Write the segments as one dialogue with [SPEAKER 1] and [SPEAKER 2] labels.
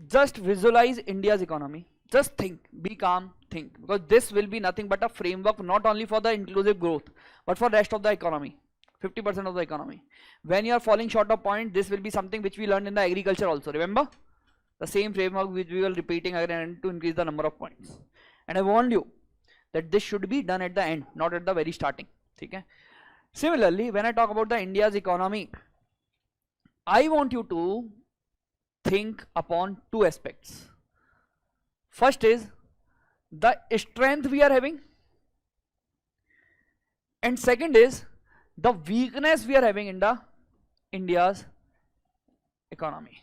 [SPEAKER 1] Just visualize India's economy. Just think, be calm, think, because this will be nothing but a framework not only for the inclusive growth but for rest of the economy, 50% of the economy. When you are falling short of point, this will be something which we learned in the agriculture also. Remember the same framework which we were repeating again to increase the number of points. And I warned you that this should be done at the end, not at the very starting. Okay? Similarly, when I talk about the India's economy, I want you to think upon two aspects. First is the strength we are having, and second is the weakness we are having in the India's economy.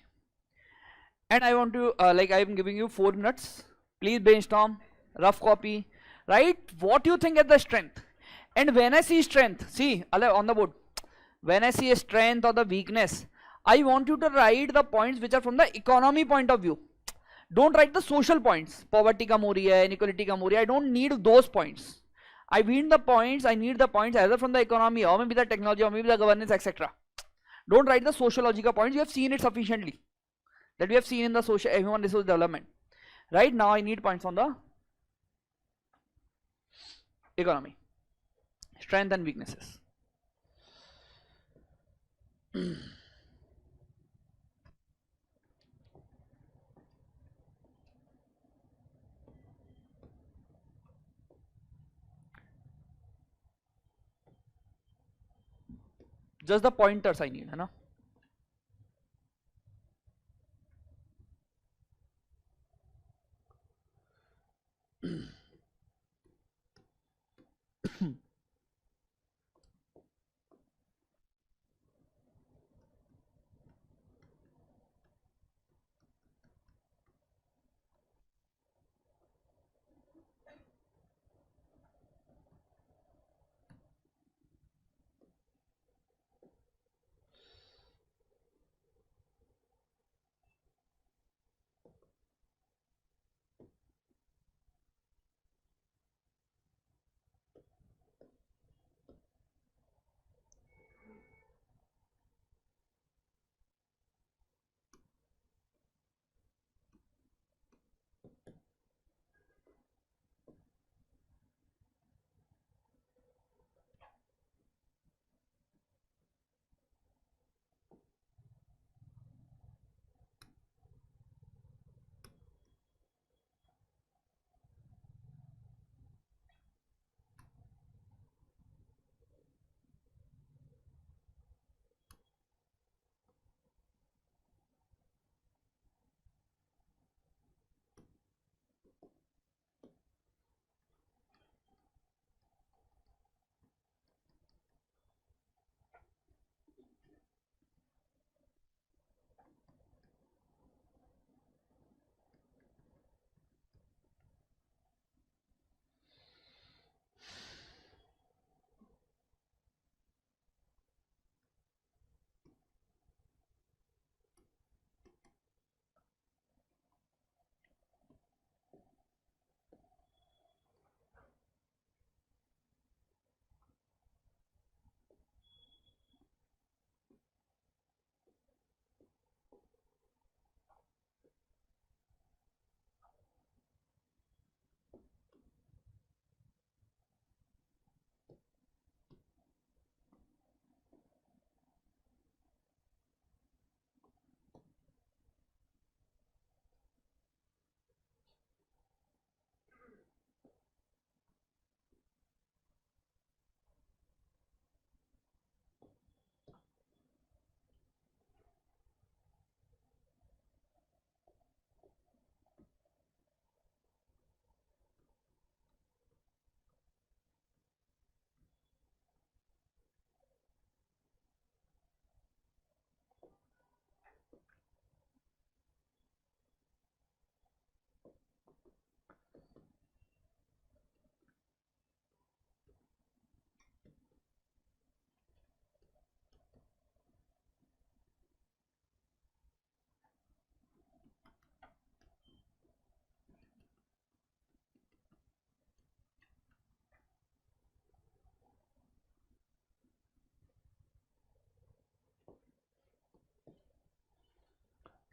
[SPEAKER 1] And I want to like I am giving you 4 minutes. Please brainstorm, rough copy, write what you think is the strength. And when I see strength, see on the board, when I see a strength or the weakness, I want you to write the points which are from the economy point of view. Don't write the social points. Poverty kam ho rahi hai, inequality kam ho rahi hai. I don't need those points. I need the points either from the economy or maybe the technology or maybe the governance, etc. Don't write the sociological points. You have seen it sufficiently. That we have seen in the social human resource development. Right now I need points on the economy. Strength and weaknesses. Just the pointers I need, है ना?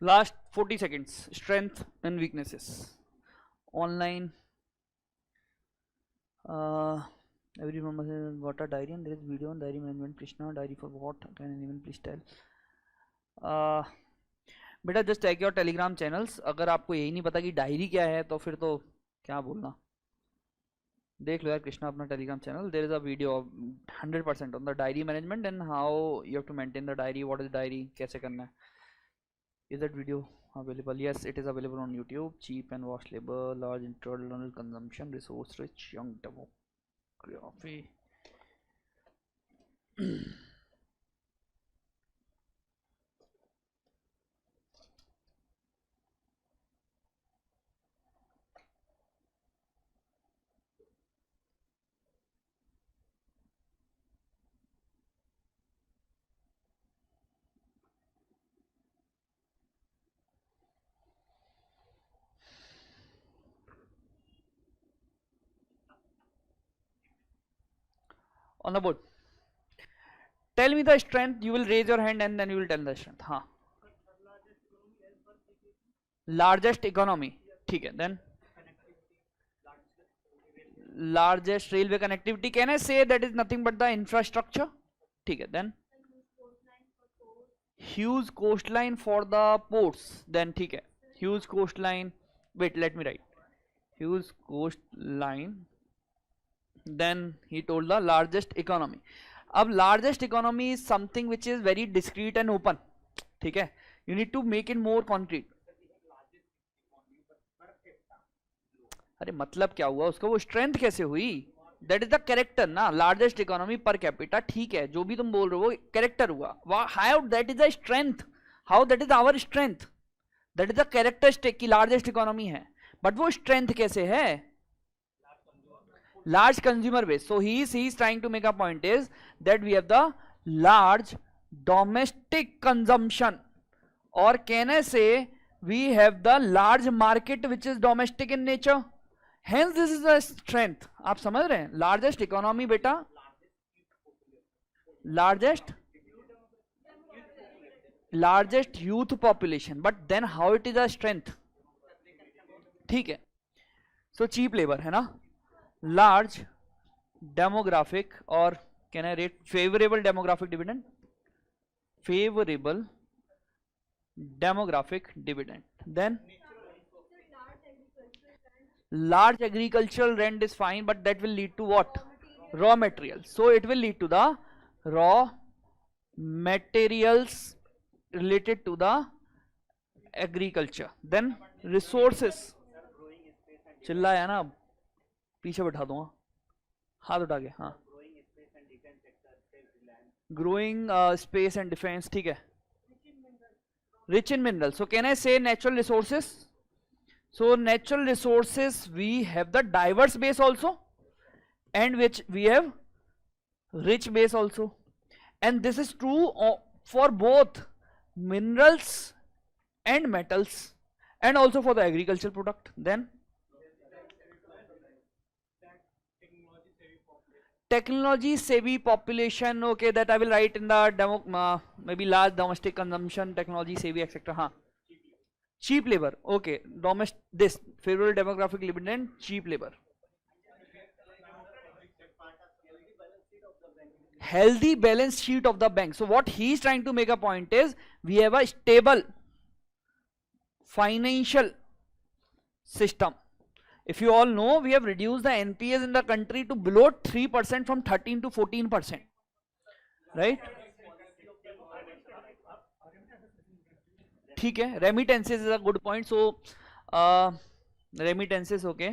[SPEAKER 1] Last 40 seconds. Strength and weaknesses. Online. Everyone must have got a diary and there is video on diary management. Krishna, diary for what? Can anyone please tell? बेटा just check your Telegram channels. अगर आपको यही नहीं पता कि diary क्या है तो फिर तो क्या बोलना. देख लो यार कृष्णा अपना Telegram channel. There is a video 100% on the diary management and how you have to maintain the diary. What is diary, कैसे करना है. Is that video available? Yes, it is available on YouTube. Cheap and vast labor, large internal consumption, resource rich, young demography. On the board, tell me the strength. You will raise your hand and then you will tell the strength. हाँ, largest economy. ठीक है. Then largest railway connectivity. Can I say that is nothing but the infrastructure? ठीक है. Then huge coastline for the ports. Then ठीक है. Huge coastline. Wait, let me write. Huge coastline. Then he told the largest economy. अब largest economy is something which is very discrete and open. ठीक है. You need to make it more concrete. अरे मतलब क्या हुआ उसका, वो strength कैसे हुई? दैट इज द कैरेक्टर ना. लार्जेस्ट इकोनॉमी पर कैपिटा, ठीक है, जो भी तुम बोल रहे हो वो कैरेक्टर हुआ. How that is the strength, how that is our strength, that is the characteristic की लार्जेस्ट इकोनॉमी है. बट वो स्ट्रेंथ कैसे है? large consumer base. So he is trying to make a point is that we have the large domestic consumption, or can I say we have the large market which is domestic in nature. Hence this is the strength. आप समझ रहे हैं? largest economy बेटा, largest youth population, but then how it is a strength. ठीक है. So cheap labor है ना, large demographic, or can I rate favorable demographic dividend? Favorable demographic dividend. Then large agricultural rent is fine, but that will lead to what? Raw materials. So it will lead to the raw materials related to the agriculture. Then resources. चिल्लाया ना, पीछे बैठा दूंगा, हाथ उठा के. हाँ, growing space and defence. ठीक है. Rich in mineral. So can I say natural resources. So natural resources we have the diverse base also, and which we have rich base also, and this is true for both minerals and metals, and also for the agriculture product. Then technology savvy population. Okay, that I will write in the maybe large domestic consumption, technology savvy, etc. हाँ, cheap labor. Okay, this favorable demographic dividend, cheap labor. Healthy balance sheet of the bank. So what he is trying to make a point is we have a stable financial system. If you all know, we have reduced the NPAs in the country to below 3% from 13 to 14%, right? ठीक है. Remittances is a good point. So remittances, okay.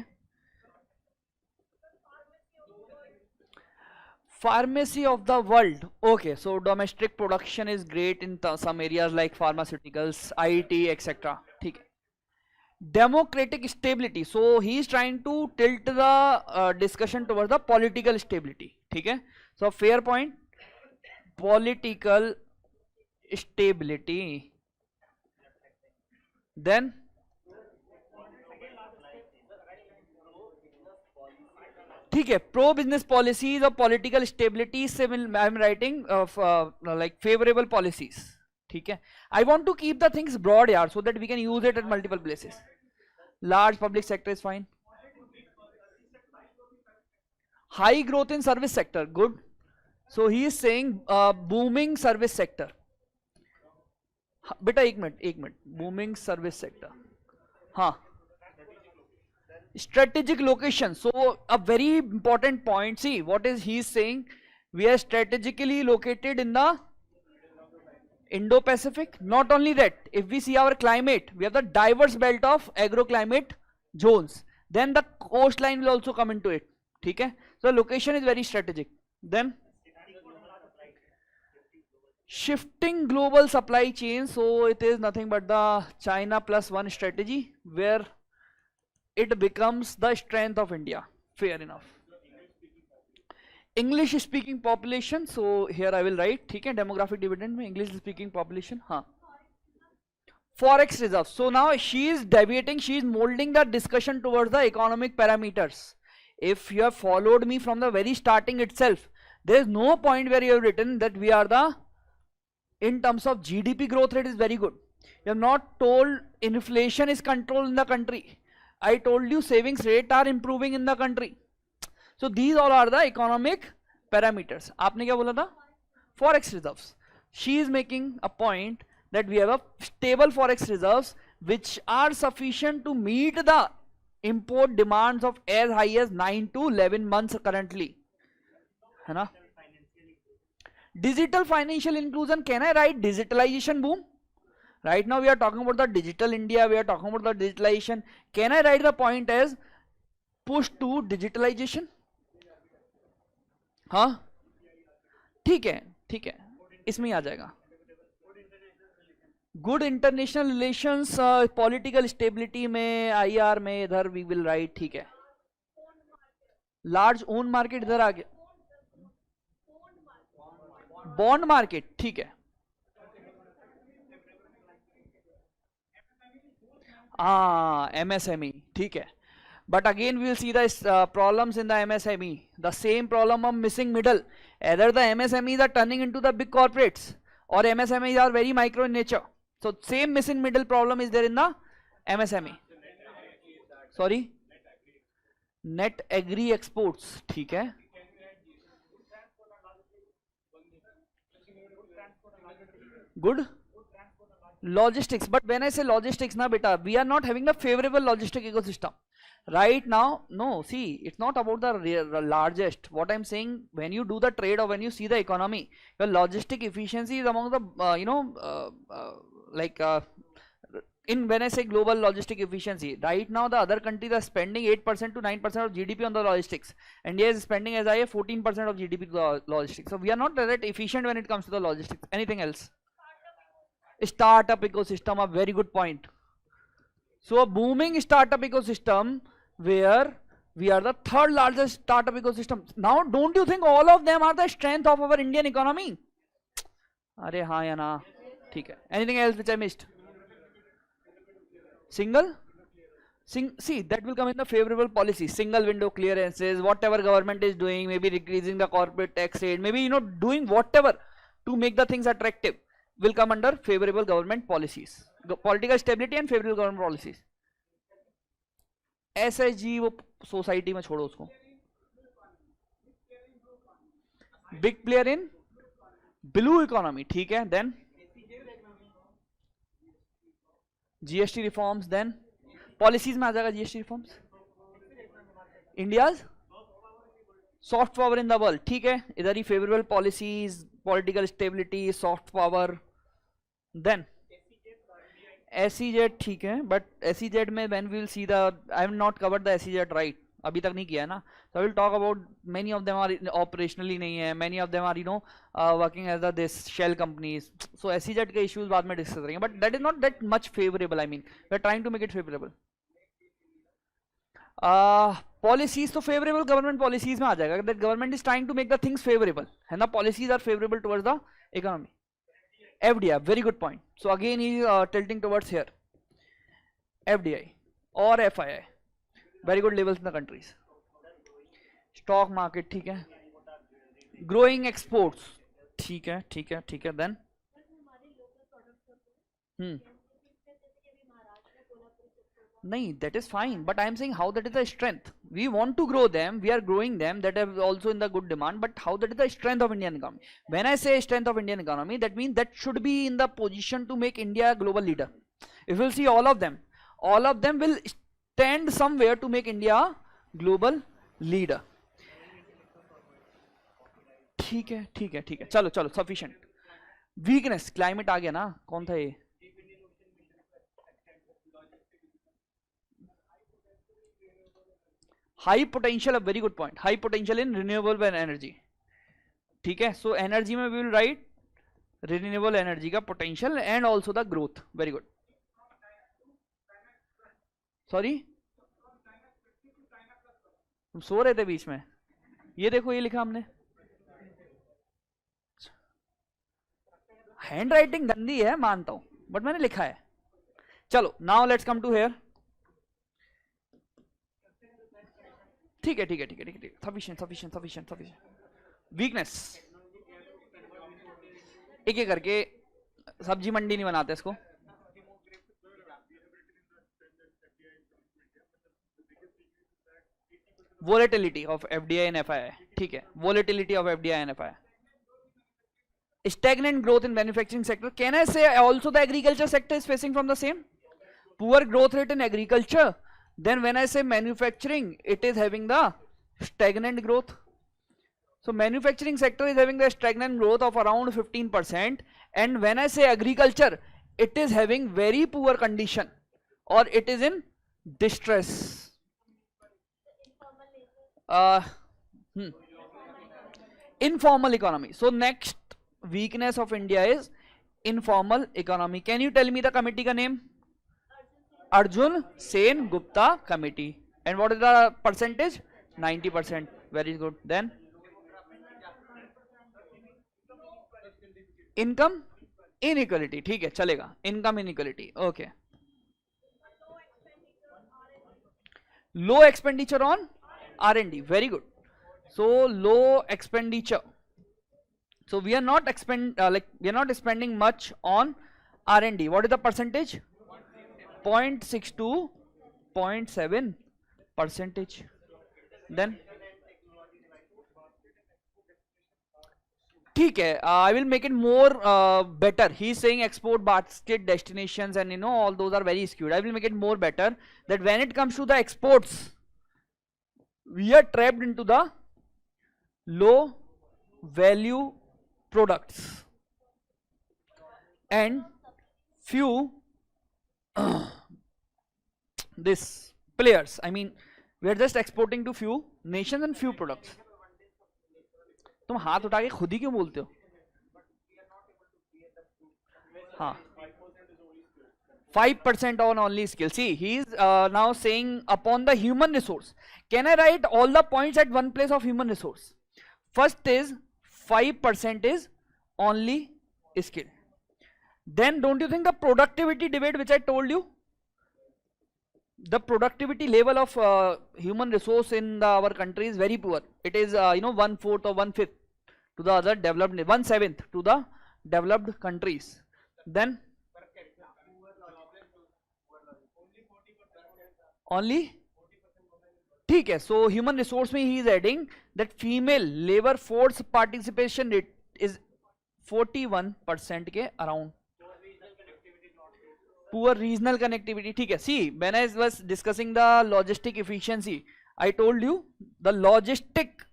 [SPEAKER 1] Pharmacy of the world. Okay, so domestic production is great in some areas like pharmaceuticals, IT, etc. ठीक है. Democratic stability. So he is trying to tilt the discussion towards the political stability. ठीक है. So fair point, political stability. Then ठीक है, pro business policies or political stability. I am writing of like favorable policies. ठीक है. I want to keep the things broad यार, so that we can use it at multiple places. Large public sector is fine. High growth in service sector, good. So he is saying booming service sector. बेटा एक minute, booming service sector. हाँ, strategic location. So a very important point. See what is he saying? We are strategically located in the Indo-Pacific. Not only that, if we see our climate, we have the diverse belt of agroclimate zones. Then the coastline will also come into it. ठीक है? So location is very strategic. Then shifting global supply chain. So it is nothing but the China plus one strategy, where it becomes the strength of India. Fair enough. English speaking population. So here I will write, ठीक है, demographic dividend में English speaking population. हाँ. Forex reserves. So now she is deviating, she is molding the discussion towards the economic parameters. If you have followed me from the very starting itself, there is no point where you have written that we are the, in terms of GDP growth rate is very good. You have not told inflation is controlled in the country. I told you savings rate are improving in the country. So these all are the economic parameters. आपने क्या बोला था? Forex reserves. She is making a point that we have a stable forex reserves which are sufficient to meet the import demands of as high as 9 to 11 months currently. है ना? Digital financial inclusion. Can I write digitalization boom? Right now we are talking about the digital India. We are talking about the digitalization. Can I write the point as push to digitalization? हाँ, ठीक है, ठीक है, इसमें ही आ जाएगा. Good international relations, political stability में, IR में, इधर वी विल राइट. ठीक है. लार्ज ओन मार्केट इधर आ गया. बॉन्ड मार्केट, ठीक है. MSME, ठीक है. But again we will see the problems in the MSME. The same problem of missing middle. Either the MSMEs are turning into the big corporates, or MSMEs are very micro in nature. So same missing middle problem is there in the MSME. Sorry, net agri exports, ठीक है. Good. Logistics, but when I say logistics na beta, we are not having the favorable logistic ecosystem right now. No, see, it's not about the largest. What I'm saying, when you do the trade or when you see the economy, your logistic efficiency is among the when I say global logistic efficiency, right now the other countries are spending 8% to 9% of GDP on the logistics. India is spending as high as 14% of GDP to logistics. So we are not that efficient when it comes to the logistics. Anything else? Startup ecosystem, a very good point. So a booming startup ecosystem where we are the third largest startup ecosystem. Now don't you think all of them are the strength of our Indian economy? अरे हाँ या ना, ठीक है. Anything else which I missed? Single? See, that will come in the favorable policy. Single window clearances, whatever government is doing, maybe decreasing the corporate tax rate, maybe doing whatever to make the things attractive, will come under favorable government policies. Political stability and favorable government policies. SSG वो सोसाइटी में छोड़ो उसको. Big player in blue economy, ठीक है. Then GST reforms, then policies में आ जाएगा GST reforms. India's soft power in the world, ठीक है. इधर ही favourable policies, political stability, soft power. Then SEZ, ठीक है. बट SEZ में when we will see the, I have not covered the SEZ right, अभी तक नहीं किया है ना. So I will talk about many of them are operationally नहीं है, many of them are working as this shell companies. So SEZ के issues बाद में discuss करेंगे, but that is not that much favorable. I mean we are trying to make it favorable. Policies तो favorable government policies में आ जाएगा. That government is trying to make the things favorable, है ना. Policies are favorable towards the economy. FDI, very good point. So again he is tilting towards here. FDI or FII, very good levels in the countries. Stock market, ठीक है. Growing exports, ठीक है, ठीक है, ठीक है. Then Hmm. No, that is fine, but I am saying how that is the strength. We want to grow them, we are growing them, that is also in the good demand, but how that is the strength of Indian economy. When I say strength of Indian economy, that means that should be in the position to make India a global leader. If you'll see all of them will stand somewhere to make India a global leader. ठीक है ठीक है ठीक है, चलो चलो sufficient. Weakness climate आ गया ना, कौन था ये? High potential, a very good point, high potential in renewable energy. ठीक है, सो एनर्जी में we will write renewable energy का potential and also the growth. Very good. Sorry, तुम सो रहे थे बीच में? ये देखो, ये लिखा हमने. हैंड राइटिंग गंदी है मानता हूं, बट मैंने लिखा है. चलो now let's come to here. ठीक है ठीक है ठीक है ठीक है, sufficient sufficient sufficient sufficient. Weakness एक एक करके, सब्जी मंडी नहीं बनाते इसको. Volatility of FDI and FI. ठीक है, volatility of FDI and FI. Stagnant growth in manufacturing sector. Can I say also the agriculture sector is facing from the same? Poor growth rate in agriculture. Then when I say manufacturing, it is having the stagnant growth. So manufacturing sector is having the stagnant growth of around 15%. And when I say agriculture, it is having very poor condition or it is in distress. Informal economy. So next weakness of India is informal economy. Can you tell me the committee ka name? Arjun Sen Gupta committee. And what is the percentage? 90%. Very good. Then income inequality. ठीक है, चलेगा. Income inequality. Okay. Low expenditure on R&D. Very good. So low expenditure. So we are not we are not spending much on R&D. What is the percentage? 0.6 to 0.7 percentage. Then ठीक है, I will make it more better. He is saying export basket destinations and you know all those are very skewed. I will make it more better that when it comes to the exports, we are trapped into the low value products and few this players. I mean we are just exporting to few nations and few products. तुम हाथ उठा के खुद ही क्यों बोलते हो? हाँ, 5% on only skill. See, he is now saying upon the human resource. Can I write all the points at one place of human resource? First is 5% is only skill. Then don't you think the productivity debate which I told you, the productivity level of human resource in our country is very poor. It is 1/4 or 1/5 to the other developed, 1/7 to the developed countries. Then only ठीक है. So human resource में he is adding that female labor force participation rate is 41% के around. Poor regional connectivity. ठीक है. See, when I was discussing the logistic efficiency, I told you the logistic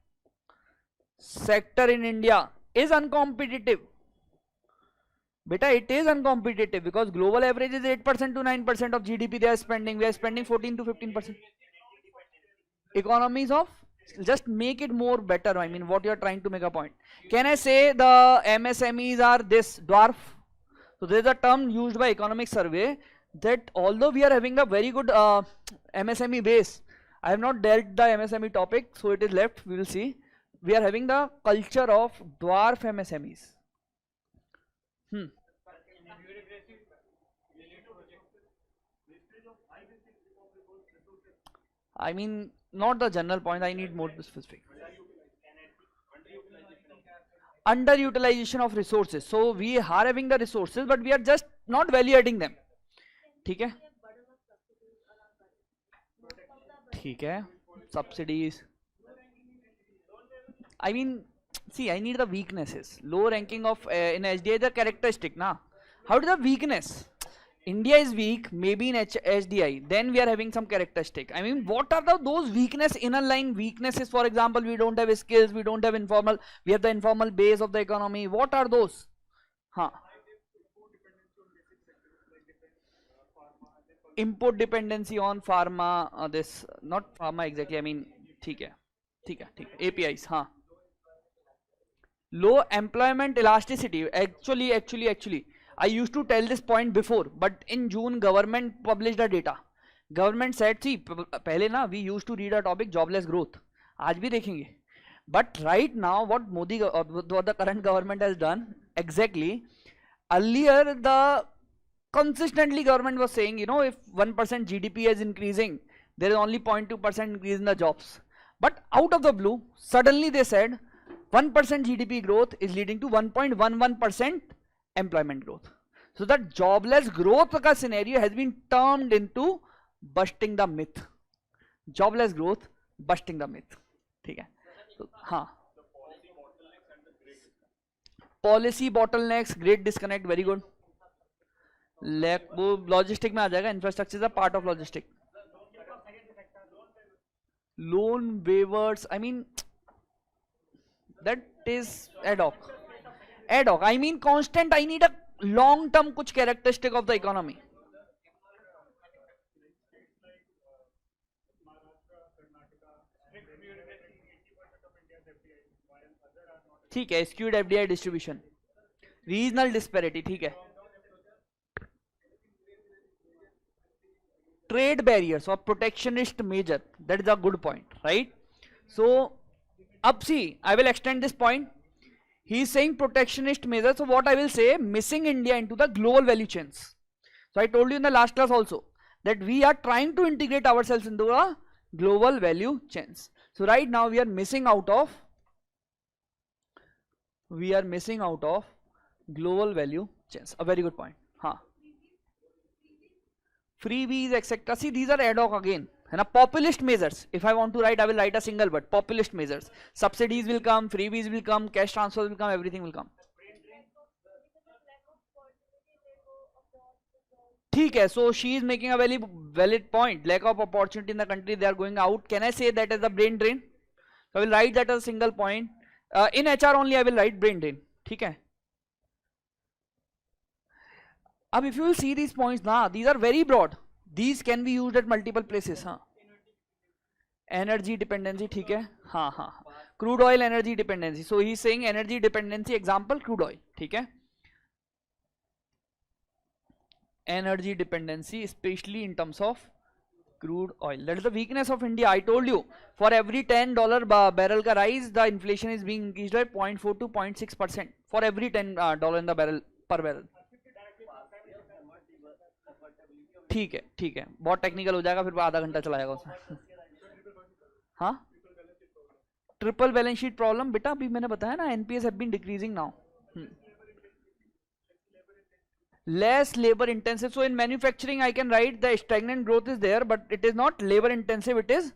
[SPEAKER 1] sector in India is uncompetitive. Beta, it is uncompetitive because global average is 8% to 9% of GDP they are spending. We are spending 14 to 15%. Economies of, just make it more better. I mean, what you are trying to make a point. Can I say the MSMEs are this dwarf? So there is a term used by Economic Survey that although we are having a very good MSME base, I have not dealt the MSME topic, so it is left. We will see. We are having the culture of dwarf MSMEs. I mean, not the general point. I need more specific. Underutilization of resources. So we are having the resources, but we are just not value adding them. ठीक है, ठीक है, subsidies. I mean, see, I need the weaknesses. Low ranking of in HDI is a characteristic, na? How is the weakness? India is weak, maybe in HDI. Then we are having some characteristic. I mean, what are those weakness, inner line weaknesses? For example, we don't have skills, we don't have informal, we have the informal base of the economy. What are those? Huh. Import dependency on pharma, this, not pharma exactly, I mean, ठीक है, ठीक है, ठीक है, APIs, हाँ. Low employment elasticity. Actually, I used to tell this point before, but in June government published the data. Government said, see, पहले ना we used to read a topic jobless growth. आज भी देखेंगे. But right now, what what the current government has done exactly. Earlier, the consistently government was saying, you know, if 1% GDP is increasing, there is only 0.2% increase in the jobs. But out of the blue, suddenly they said 1% GDP growth is leading to 1.11% employment growth. So that jobless growth ka scenario has been turned into busting the myth. Jobless growth, busting the myth. ठीक है, तो हाँ. Policy bottlenecks, great disconnect, very good. वो logistic में आ जाएगा. Infrastructure is a part of logistic. Loan weavers, I mean that is ad hoc. I mean constant. I need a long term कुछ characteristic of the economy. ठीक है, skewed FDI distribution, regional disparity, ठीक है. Trade barriers or protectionist measure, that is a good point, right? So up, see, I will extend this point. He is saying protectionist measure. So what I will say, missing India into the global value chains. So I told you in the last class also that we are trying to integrate ourselves into the global value chains. So right now we are missing out of global value chains. A very good point. Huh. Freebies, etc. See, these are ad hoc again. And a populist measures. If I want to write, I will write a single word. Populist measures. Subsidies will come, freebies will come, cash transfers will come, everything will come. ठीक है. So she is making a very valid point. Lack of opportunity in the country, they are going out. Can I say that as a brain drain? So I will write that as a single point. In HR only I will write brain drain. ठीक है. If you will see these points, these are very broad. These can be used at multiple places. Energy dependency, ठीक है. हाँ. Crude oil energy dependency. So he is saying energy dependency, example crude oil, ठीक है. Energy dependency, especially in terms of crude oil. That is the weakness of India. I told you, for every $10 barrel ka rise, the inflation is being increased by 0.4 to 0.6%. For every $10 in the barrel per barrel. ठीक है, बहुत technical हो जाएगा, फिर आधा घंटा चलाएगा उसमें. हाँ, ट्रिपल बैलेंस शीट प्रॉब्लम बेटा, अभी मैंने बताया ना, NPS have been decreasing now. Less labor intensive. So in manufacturing I can write the stagnant growth is there, but it is not labor intensive, it is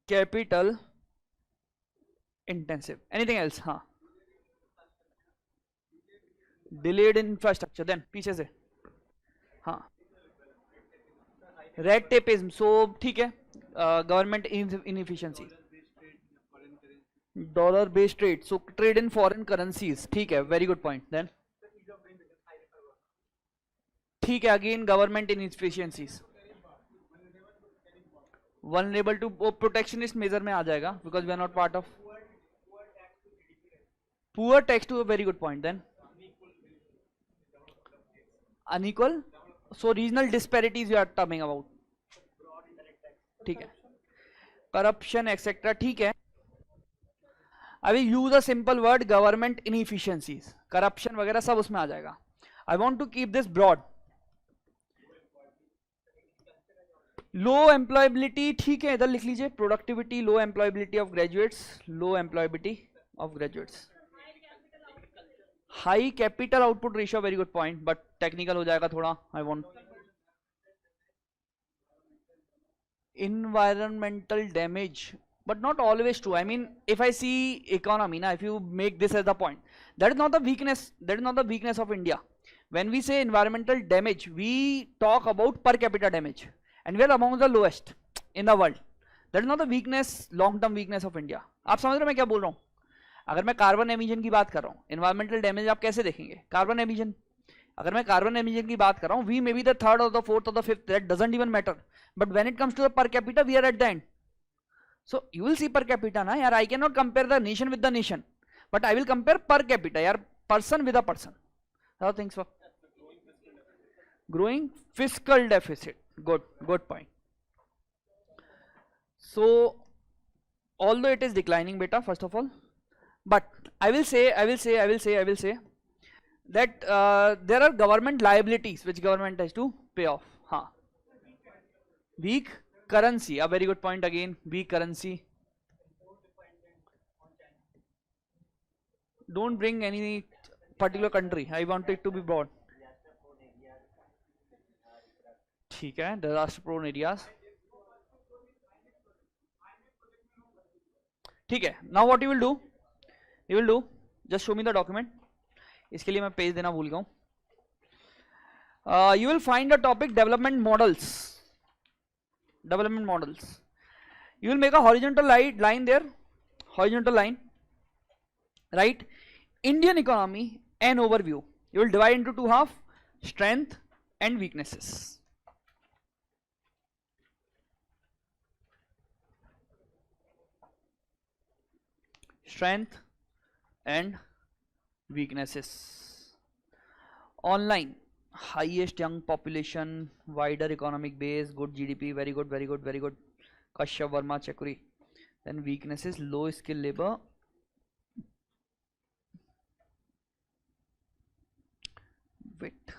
[SPEAKER 1] capital intensive. Anything else? हाँ, delayed infrastructure. Then पीछे से हाँ, red tapism. So ठीक है, government inefficiency, dollar based trade, so trade in foreign currencies, ठीक है, very good point. Then ठीक है, again government inefficiencies, vulnerable to protectionist measure में आ जाएगा, because we are not part of poor tax to. Very good point. Then unequal, so regional disparities you are talking about, ठीक है, corruption etc. ठीक है, I will use a simple word, government inefficiencies, corruption वगैरह सब उसमें आ जाएगा. I want to keep this broad. Low employability, ठीक है, इधर लिख लीजिए, productivity, low employability of graduates, low employability of graduates. High capital output ratio, very good point, but technical हो जाएगा थोड़ा. I want environmental damage, but not always true. I mean, if I see economy now, if you make this as the point, that is not the weakness, that is not the weakness of India. When we say environmental damage, we talk about per capita damage, and we are among the lowest in the world. That is not the weakness, long term weakness of India. आप समझ रहे हो मैं क्या बोल रहा हूँ? अगर मैं कार्बन एमिशन की बात कर रहा हूँ, एनवायरमेंटल डैमेज आप कैसे देखेंगे? कार्बन एमिशन, अगर मैं कार्बन एमिशन की बात कर रहा हूँ, we may be the third or the fourth or the fifth, that doesn't even matter, but when it comes to the per capita we are at the end. So you will see per capita ना यार, I can not compare the nation with the nation, but I will compare per capita यार, person with a person. How things for growing fiscal deficit, good point. So although it is declining beta, first of all, but I will say that there are government liabilities which government has to pay off. Weak currency, a very good point again. Weak currency, don't bring any particular country, I want it to be broad. ठीक है, disaster prone areas. ठीक है, now what you will do, just show me the document. इसके लिए मैं page देना भूल गया हूँ. You will find a topic development models. You will make a horizontal line there, horizontal line, right? Indian economy, an overview. You will divide into two half, strength and weaknesses. Strength and weaknesses. Online, highest young population, wider economic base, good GDP, very good. Kashyap, Verma, Chakuri. Then weaknesses, low skill labor, wit.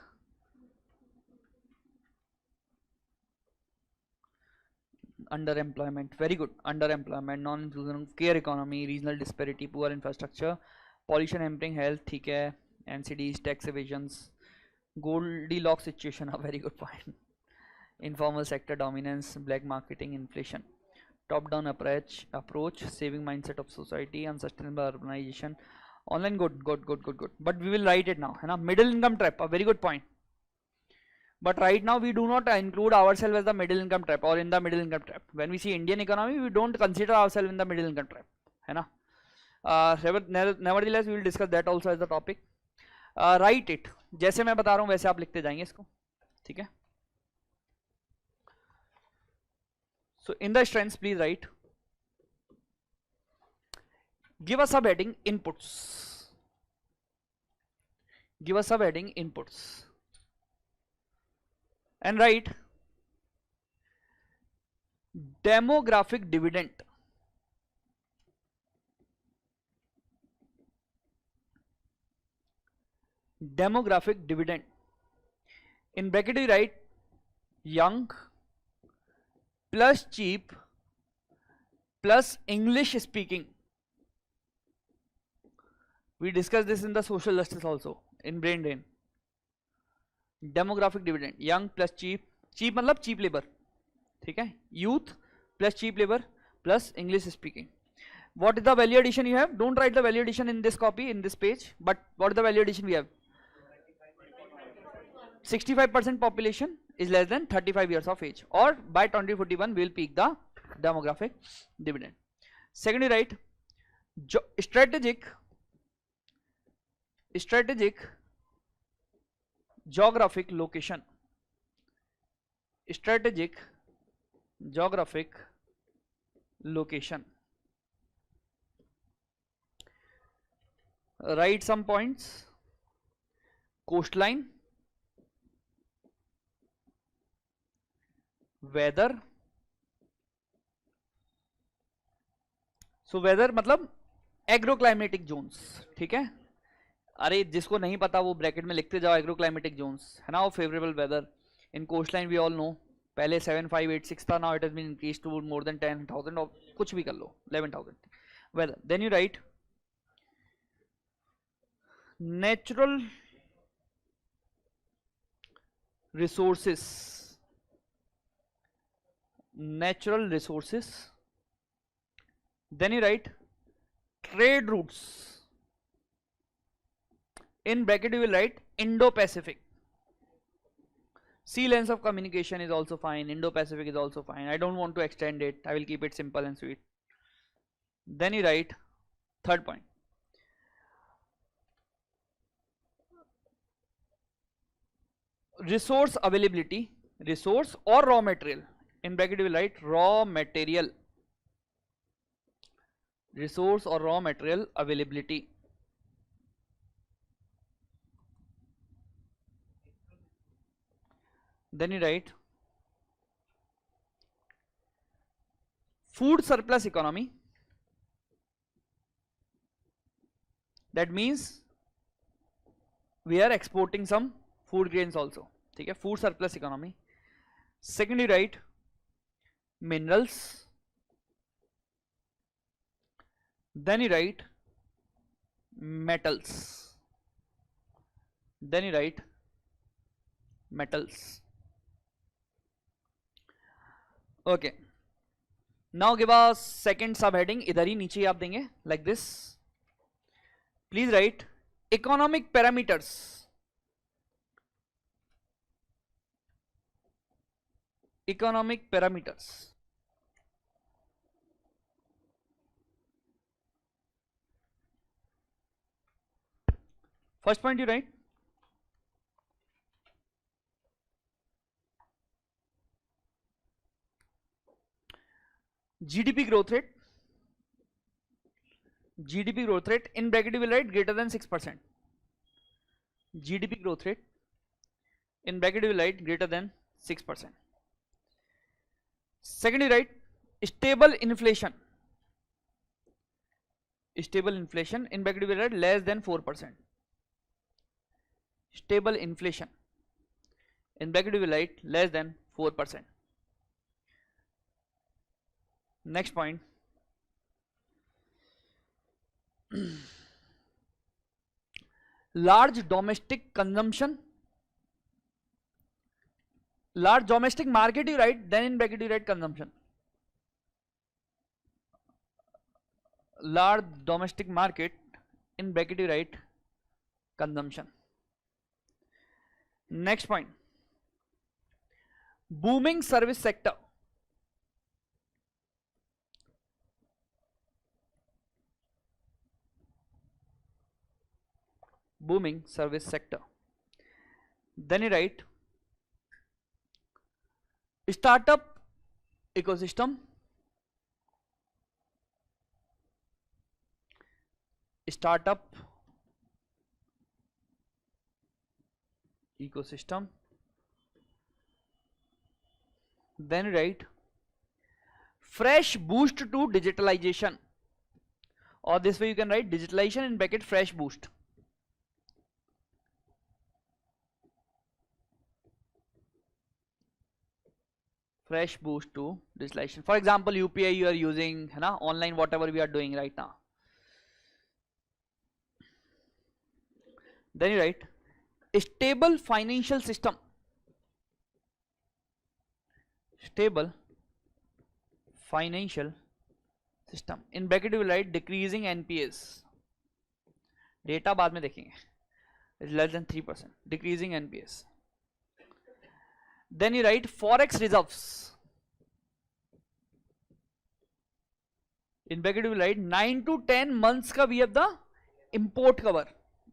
[SPEAKER 1] Underemployment, very good. Underemployment, non-inclusion, care economy, regional disparity, poor infrastructure, pollution hampering health, ठीक है. NCDs, tax evasions, Goldilocks situation, a very good point. Informal sector dominance, black marketing, inflation, top-down approach, saving mindset of society, unsustainable urbanization, online, good. But we will write it now, है ना? Middle income trap, a very good point. But right now we do not include ourselves as the middle income trap or in the middle income trap. When we see Indian economy, we don't consider ourselves in the middle income trap, है ना? Nevertheless, we will discuss that also as the topic. Write it. जैसे मैं बता रहा हूँ वैसे आप लिखते जाएंगे इसको, ठीक है? So in the strengths, please write. Give us subheading inputs. And write demographic dividend. In bracket you write young plus cheap plus English speaking. We discussed this in the social justice also, in brain drain. Demographic dividend, young plus cheap मतलब cheap labor, ठीक है? Youth plus cheap labor plus English speaking. What is the value addition you have? Don't write the value addition in this copy, in this page, but what is the value addition we have? 65% population is less than 35 years of age, or by 2041 we will peak the demographic dividend. Secondly, write strategic geographic location. Write some points. Coastline, weather. So weather मतलब agroclimatic Jones, ठीक है? अरे जिसको नहीं पता वो bracket में लिखते जाओ एग्रोक्लाइमेटिक जोन्स, है ना? वो favourable weather in coastline we all know. पहले 7586 था, now it has been increased to more than 10,000 और कुछ भी कर लो 11,000 weather. Then you write natural resources, natural resources. Then you write trade routes. In bracket you will write Indo-Pacific. Sea lanes of communication is also fine. Indo-Pacific is also fine. I don't want to extend it. I will keep it simple and sweet. Then you write third point. Resource availability, resource or raw material. In bracket you will write raw material. Resource or raw material availability. Then you write food surplus economy. That means we are exporting some food grains also. ठीक है, food surplus economy. Second you write minerals. Then you write metals. Then you write metals. Okay. Now give a second subheading. इधर ही नीचे आप देंगे like this. Please write economic parameters. Economic parameters. First point you write GDP growth rate. GDP growth rate in bracket you will write greater than 6%. GDP growth rate in bracket you will write greater than 6%. Second you write stable inflation. Stable inflation in bracket you will write less than 4%. Stable inflation in bracket you will write less than 4%. Next point. Large domestic consumption. Large domestic market you write, then in bracket you write consumption. Large domestic market in bracket you write consumption. Next point. Booming service sector. Booming service sector. Then you write startup ecosystem. Startup ecosystem. Then you write fresh boost to digitalization, or this way you can write digitalization in bracket fresh boost. Fresh boost to digitalization. For example, UPI you are using, है ना, online whatever we are doing right now. Then you write stable financial system. Stable financial system. In bracket you will write decreasing NPAs. Data बाद में देखेंगे. It's less than 3%. Decreasing NPAs. Then you write forex reserves. In bracket you will write 9 to 10 months का we have the import cover.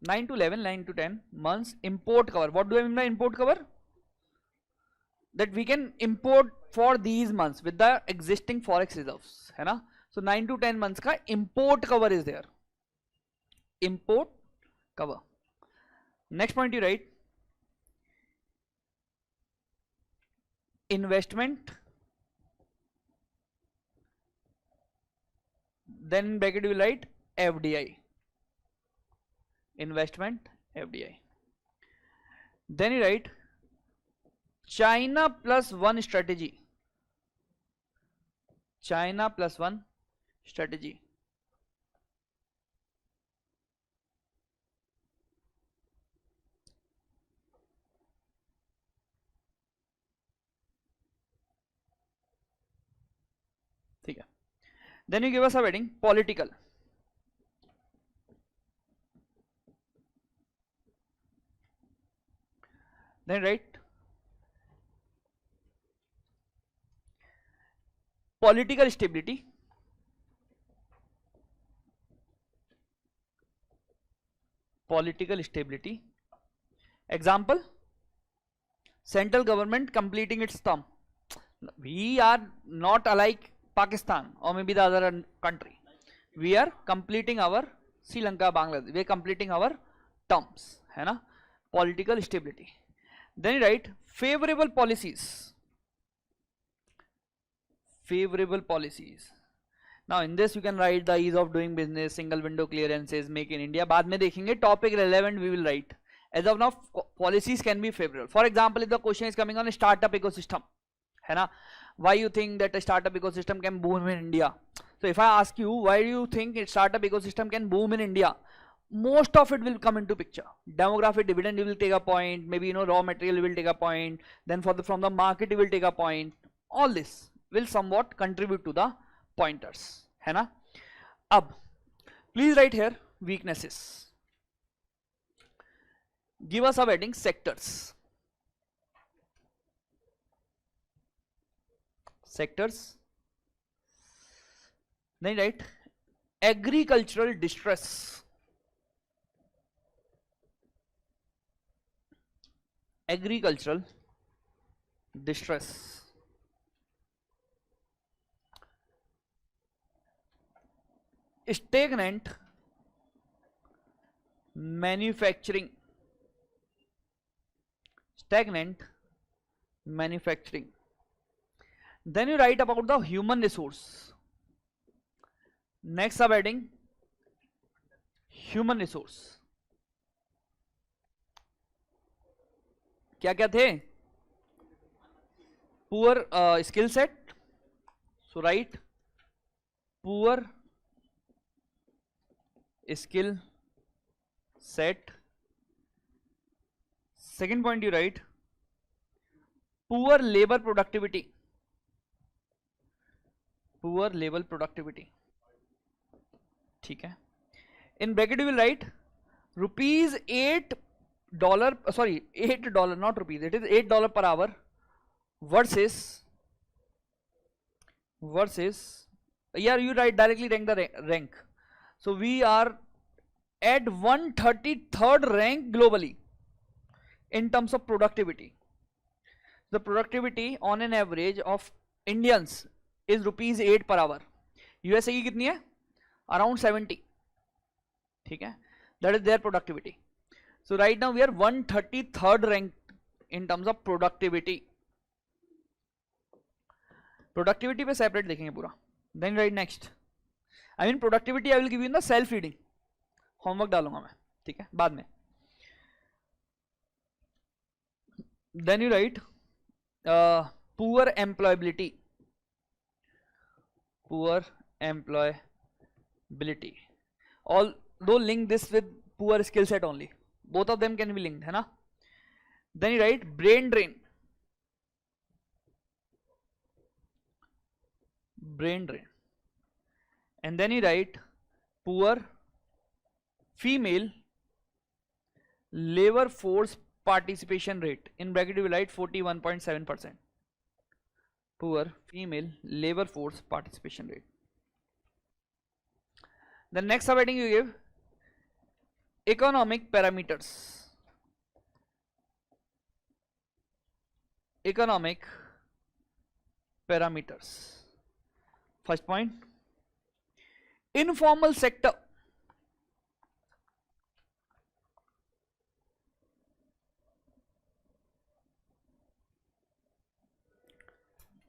[SPEAKER 1] 9 to 11, 9 to 10 months import cover. What do I mean by import cover? That we can import for these months with the existing forex reserves, है ना? So 9 to 10 months का import cover is there. Import cover. Next point you write investment. Then in bracket you will write FDI. Investment FDI. Then you write China plus one strategy. China plus one strategy. Then you give us a heading political. Then write political stability. Political stability. Example, central government completing its term. We are not alike Pakistan or maybe the other country. We are completing our Sri Lanka, Bangladesh. We are completing our terms. है ना? Political stability. Then you write favorable policies. Favorable policies. Now in this you can write the ease of doing business, single window clearances, make in India. बाद में देखेंगे, topic relevant we will write. As of now, policies can be favorable. For example, if the question is coming on a startup ecosystem, है ना? Why you think that a startup ecosystem can boom in India? So if I ask you, why do you think a startup ecosystem can boom in India? Most of it will come into picture. Demographic dividend you will take a point, maybe raw material you will take a point, then from the market you will take a point. All this will somewhat contribute to the pointers, है ना? अब please write here weaknesses. Give us a heading sectors. Sectors. Then write agricultural distress. Agricultural distress. Stagnant manufacturing. Stagnant manufacturing. Then you write about the human resource. Next subheading human resource. क्या क्या थे? Poor skill set. So write poor skill set. Second point you write poor labor productivity. Poor labor productivity. ठीक है. In bracket you will write rupees $8, sorry, $8, not rupees, it is $8 per hour versus here you write directly rank. So we are at 133rd rank globally in terms of productivity. The productivity on an average of Indians is rupees 8 per hour. USA की कितनी है? Around 70. ठीक है? That is their productivity. So right now we are 133rd rank in terms of productivity. Productivity पे separate देखेंगे पूरा. Then write next. I mean productivity I will give you in the self reading. Homework डालूंगा मैं. ठीक है? बाद में. Then you write poor employability. Poor employability. Although link this with poor skill set only. Both of them can be linked, है ना? Then you write brain drain. Brain drain. And then you write poor female labor force participation rate. In bracket you will write 41.7%. Poor female labor force participation rate. The next subheading you give economic parameters. Economic parameters. First point, informal sector.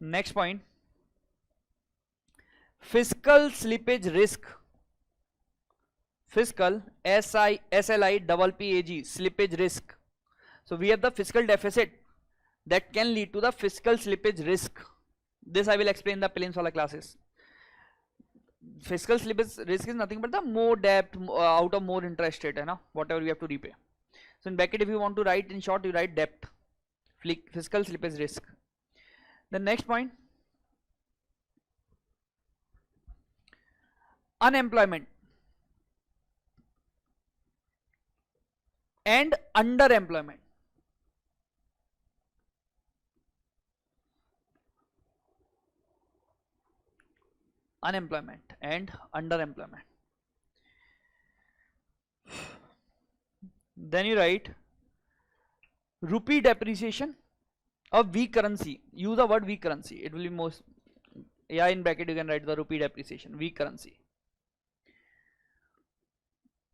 [SPEAKER 1] Next point, fiscal slippage risk. Fiscal SLIPPAG slippage risk. So we have the fiscal deficit that can lead to the fiscal slippage risk. This I will explain in the prelims wala classes. Fiscal slippage risk is nothing but the more debt out of more interest rate, है ना? Whatever we have to repay. So in bracket if you want to write in short, you write debt, fiscal slippage risk. The next point, unemployment and underemployment. Unemployment and underemployment. Then you write rupee depreciation, a weak currency. Use the word weak currency. It will be most, yeah, in bracket you can write the rupee depreciation, weak currency.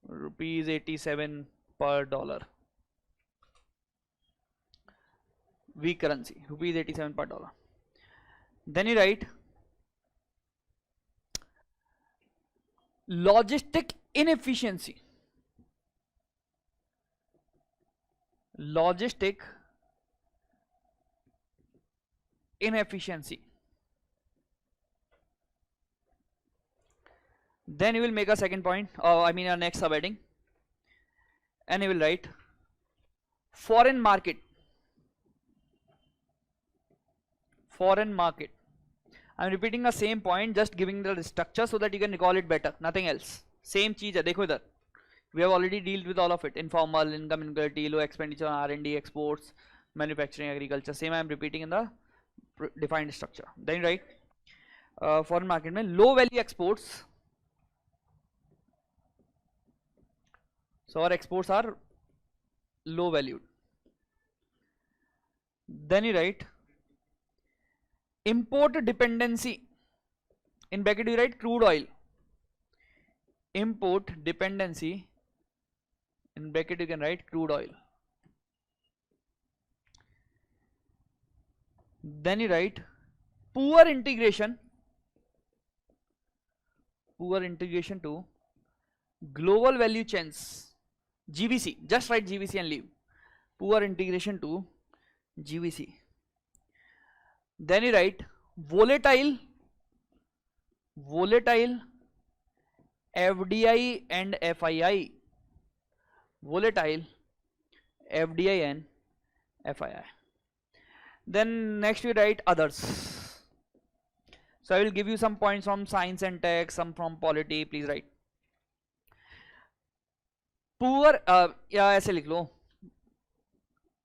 [SPEAKER 1] Rupees 87 per dollar. Weak currency, rupees 87 per dollar. Then you write logistic inefficiency. Logistic inefficiency. Then you will make a second point, I mean a next subheading, and you will write foreign market. Foreign market. I'm repeating the same point, just giving the structure so that you can recall it better, nothing else. Same चीज है, देखो इधर. We have already dealt with all of it. Informal, income inequality, low expenditure on R&D, exports, manufacturing, agriculture. Same I am repeating in the defined structure. Then right, foreign market में low value exports. So our exports are low valued. Then you write import dependency. In bracket you write crude oil. Import dependency. In bracket you can write crude oil. Then you write poor integration. Poor integration to global value chains. GVC. Just write GVC and leave. Poor integration to GVC. Then you write volatile FDI and FII. Volatile FDI and FII. Then next we write others. So I will give you some points from science and tech, some from polity. Please write. Poor, या ऐसे लिख लो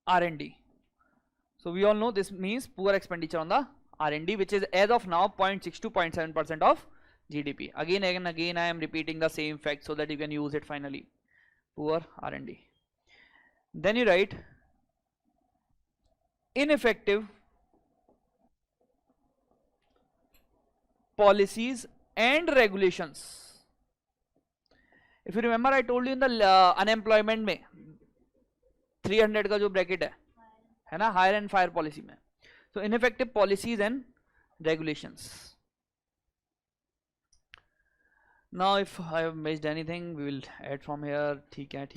[SPEAKER 1] R&D. So we all know this means poor expenditure on the R&D, which is as of now 0.6 to 0.7% of GDP. Again and again I am repeating the same fact so that you can use it finally. Poor R&D. Then you write ineffective policies and regulations. If you remember I told you in the unemployment में 300 का जो bracket है ना, hire and fire policy में. So ineffective policies and regulations. Now if I have missed anything we will add from here. ठीक है.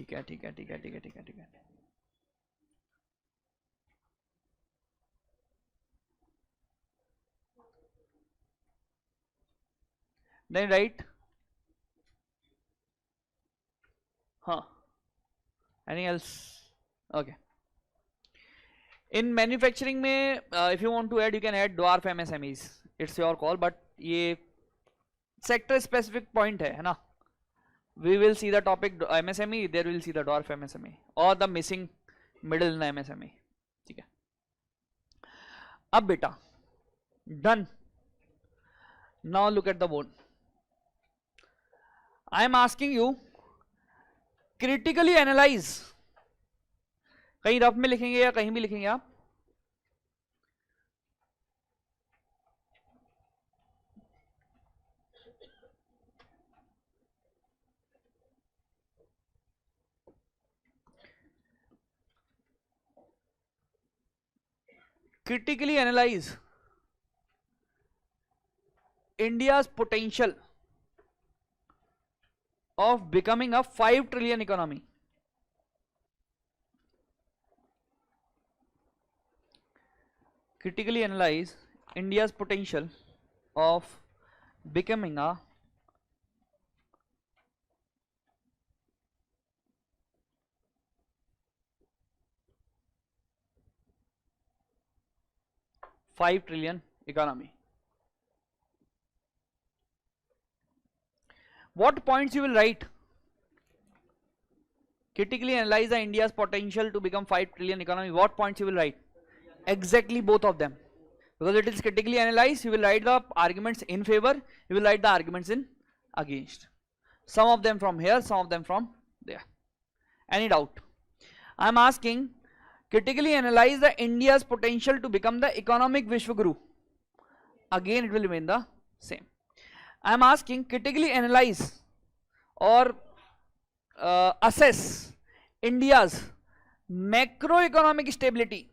[SPEAKER 1] Then write anything else? Okay. In manufacturing में if you want to add you can add dwarf MSMEs. It's your call, but ये sector specific point है ना. We will see the topic MSME, there will see the dwarf MSME or the missing middle in MSME. ठीक है. अब बेटा done. Now look at the board. I am asking you critically analyze. कहीं rough में लिखेंगे या कहीं भी लिखेंगे आप? Critically analyze India's potential of becoming a 5 trillion economy. Critically analyze India's potential of becoming a $5 trillion economy. what points you will write? Critically analyze the India's potential to become 5 trillion economy. What points you will write? Exactly both of them. Because it is critically analyzed, you will write the arguments in favor, you will write the arguments in against. Some of them from here, some of them from there. Any doubt? I am asking, critically analyze the India's potential to become the economic Vishwaguru. Again it will remain the same. I am asking, critically analyze or assess India's macroeconomic stability.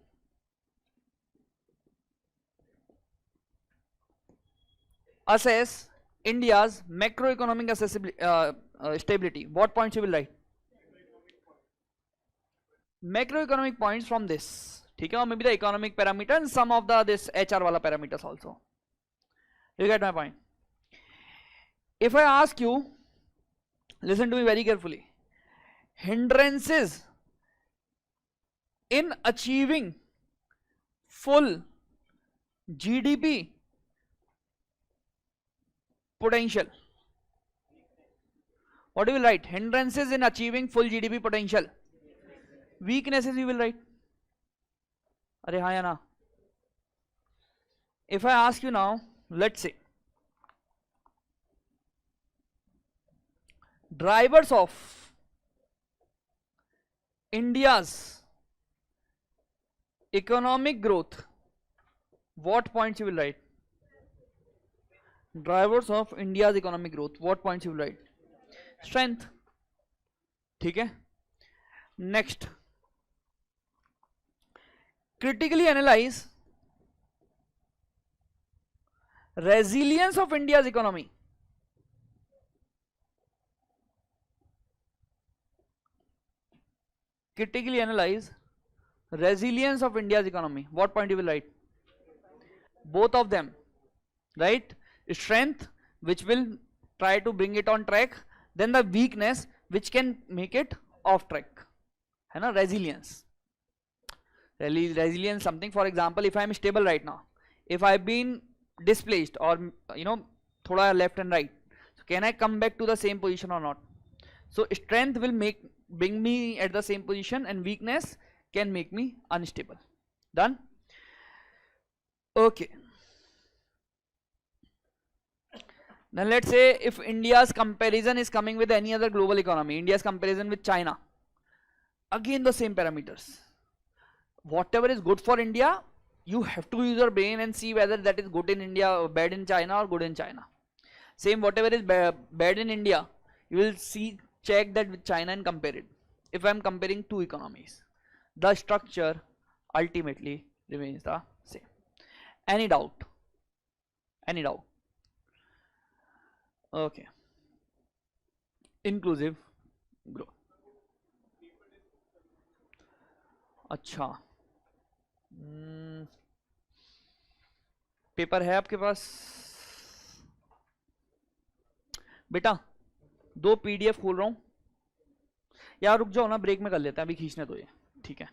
[SPEAKER 1] Assess India's macroeconomic stability. What points you will write? Macroeconomic points from this. Okay, or maybe the economic parameter and some of the this HR wala parameters also. You get my point? If I ask you, listen to me very carefully. Hindrances in achieving full GDP potential. What you will write? Hindrances in achieving full GDP potential. Weaknesses you will write. Are ha ya na? If I ask you now, let's say drivers of India's economic growth, what points you will write? Drivers of India's economic growth, what points you will write? Strength. ठीक है? Next, critically analyze resilience of India's economy. Critically analyze resilience of India's economy. What point you will write? Both of them, right? Strength, which will try to bring it on track, then the weakness, which can make it off track. है ना? Resilience. Resilience something. For example, if I am stable right now, if I have been displaced or thoda left and right, so can I come back to the same position or not? So strength will bring me at the same position, and weakness can make me unstable. Done? Okay. Now let's say if India's comparison is coming with any other global economy, India's comparison with China, again the same parameters. Whatever is good for India, you have to use your brain and see whether that is good in India or bad in China or good in China. Same, whatever is bad in India, you will check that with China and compare it. If I am comparing two economies, the structure ultimately remains the same. Any doubt? Any doubt? Okay. Inclusive growth. अच्छा, paper है आपके पास बेटा? 2 PDF खोल रहा हूं यार, रुक जाओ ना, ब्रेक में कर लेते हैं, अभी खींचने दो ये, ठीक है?